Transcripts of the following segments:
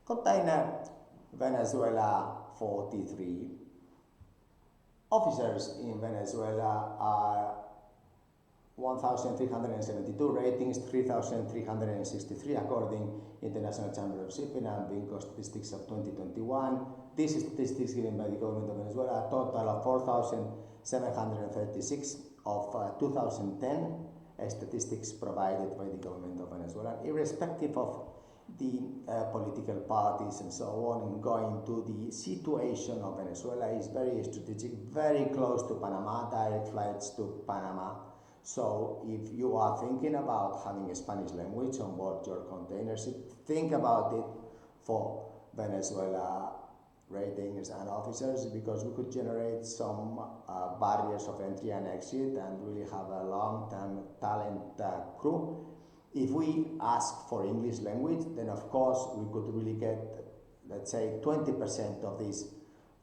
Container Venezuela 43. Officers in Venezuela are 1,372, ratings 3,363 according International Chamber of Shipping and Bingo statistics of 2021. These statistics given by the government of Venezuela, a total of 4,736 of 2010 statistics provided by the government of Venezuela, irrespective of the political parties and so on, and going to the situation of Venezuela is very strategic, very close to Panama, direct flights to Panama. So if you are thinking about having a Spanish language on board your container ship, think about it for Venezuela ratings and officers, because we could generate some barriers of entry and exit and really have a long-term talent crew. If we ask for English language, then of course we could really get, let's say, 20% of this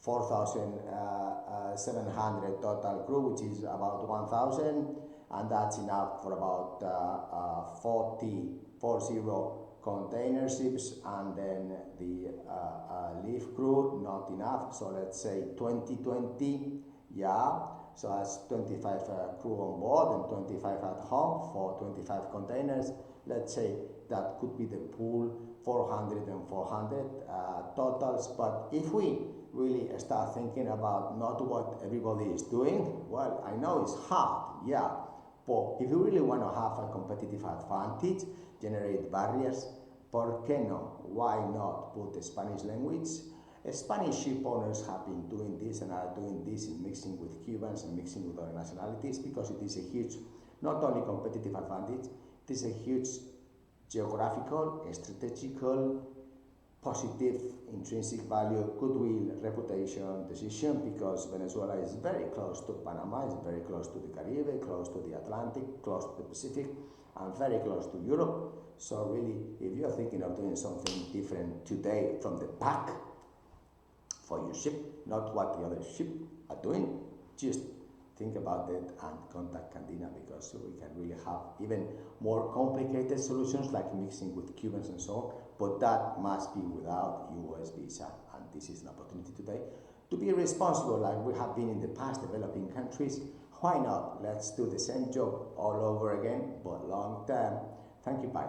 4,700 total crew, which is about 1,000, and that's enough for about 40 container ships, and then the leaf crew, not enough, so let's say 20, yeah. So that's 25 crew on board and 25 at home for 25 containers. Let's say that could be the pool, 400 and 400 totals. But if we really start thinking about not what everybody is doing, well, I know it's hard, yeah. But if you really want to have a competitive advantage, generate barriers, ¿por qué no? Why not put the Spanish language? Spanish ship owners have been doing this and are doing this in mixing with Cubans and mixing with other nationalities, because it is a huge, not only competitive advantage, it is a huge geographical, strategical, positive, intrinsic value, goodwill, reputation, decision, because Venezuela is very close to Panama, is very close to the Caribbean, close to the Atlantic, close to the Pacific, and very close to Europe. So really, if you're thinking of doing something different today from the pack, for your ship, not what the other ship are doing, just think about it and contact Candina, because we can really have even more complicated solutions like mixing with Cubans and so on, but that must be without US visa, and this is an opportunity today to be responsible like we have been in the past developing countries. Why not? Let's do the same job all over again, but long term. Thank you, bye.